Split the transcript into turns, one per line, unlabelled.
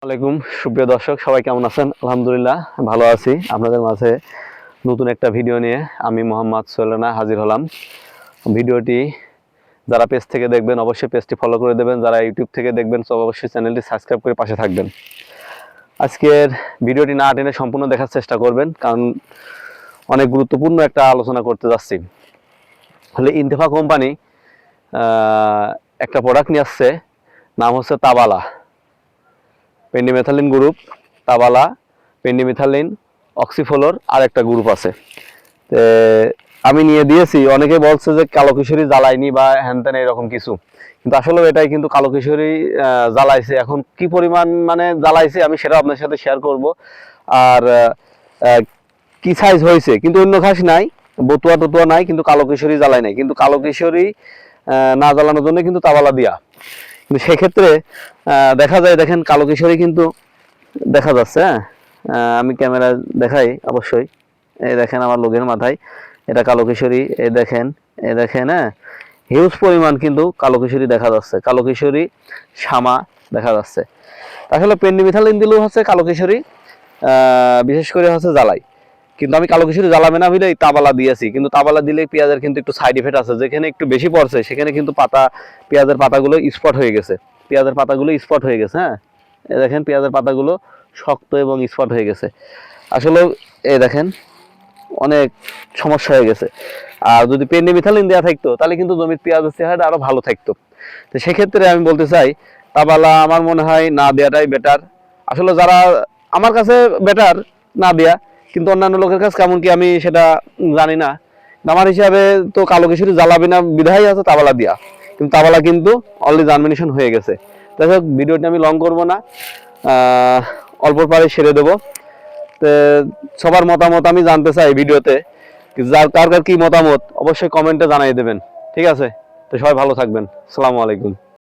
আলাইকুম সুপ্রিয় দর্শক, সবাই কেমন আছেন? আলহামদুলিল্লাহ ভালো আছি। আপনাদের মাঝে নতুন একটা ভিডিও নিয়ে আমি মোহাম্মদ সোহেল রানা হাজির হলাম। ভিডিওটি যারা পেজ থেকে দেখবেন অবশ্যই পেজটি ফলো করে দেবেন, যারা ইউটিউব থেকে দেখবেন সব অবশ্যই চ্যানেলটি সাবস্ক্রাইব করে পাশে থাকবেন। আজকের ভিডিওটি না টেনে সম্পূর্ণ দেখার চেষ্টা করবেন, কারণ অনেক গুরুত্বপূর্ণ একটা আলোচনা করতে যাচ্ছি। তাহলে ইন্তেফা কোম্পানি একটা প্রোডাক্ট নিয়ে আসছে, নাম হচ্ছে তাবালা পেন্ডিমেথালিন গ্রুপ। তাবালা, পেন্ডিমেথালিন, অক্সিফ্লোর আর একটা গ্রুপ আছে। আমি নিয়ে দিয়েছি। অনেকে বলছে যে কালো কিশোরী জ্বালায়নি বা হ্যান ত্যান এরকম কিছু, কিন্তু আসলে এটাই কিন্তু কালো কিশোরী জ্বালাইছে। এখন কি পরিমাণ মানে জ্বালাইছে আমি সেটা আপনার সাথে শেয়ার করব। আর কি সাইজ হয়েছে, কিন্তু অন্য ঘাস নাই, বতুয়া টতুয়া নাই, কিন্তু কালো কিশোরী জ্বালাই নাই। কিন্তু কালো কিশোরী না জ্বালানোর জন্য কিন্তু তাবালা দিয়া। কিন্তু সেক্ষেত্রে দেখা যায়, দেখেন কালো কিশোরী কিন্তু দেখা যাচ্ছে। আমি ক্যামেরা দেখাই অবশ্যই। এই দেখেন আমার লোগের মাথায় এটা কালো কিশোরী। এই দেখেন হ্যাঁ, হিউজ পরিমাণ কিন্তু কালো কিশোরী দেখা যাচ্ছে। কালো কিশোরী শামা দেখা যাচ্ছে। আসলে পেন্ডিমিথালিন দিলেও হচ্ছে কালো কিশোরী, বিশেষ করে হচ্ছে জ্বালাই। কিন্তু আমি কালো কিশোরী জ্বালাবে না বলে তাবালা দিয়েছি। কিন্তু তাবালা দিলে পেঁয়াজের কিন্তু একটু সাইড ইফেক্ট আছে। যেখানে একটু বেশি পড়ছে সেখানে কিন্তু পেঁয়াজের পাতাগুলো স্পট হয়ে গেছে। হ্যাঁ, এই দেখেন পেঁয়াজের পাতাগুলো শক্ত এবং স্পট হয়ে গেছে। আসলে এই দেখেন অনেক সমস্যা হয়ে গেছে। আর যদি পেন্ডিমিথালিন দেওয়া থাকতো তাহলে কিন্তু জমির পেঁয়াজের চেহারা আরো ভালো থাকতো। তো সেক্ষেত্রে আমি বলতে চাই তাবালা আমার মনে হয় না দেওয়াটাই বেটার। আসলে যারা আমার কাছে বেটার না দেয়া, কিন্তু অন্যান্য লোকের কাছে কেমন কি আমি সেটা জানি না। আমার হিসাবে তো কালো কিশোরী জ্বালাবি না বিধাই আছে তাবালা দিয়া, কিন্তু তাবালা কিন্তু অলরেডি জার্মিনেশন হয়ে গেছে। তাই হোক, ভিডিওটি আমি লং করবো না, অল্প পারে সেরে দেবো। তো সবার মতামত আমি জানতে চাই ভিডিওতে। যার কার কার কি মতামত অবশ্যই কমেন্টে জানাই দেবেন। ঠিক আছে, তো সবাই ভালো থাকবেন। আসসালামু আলাইকুম।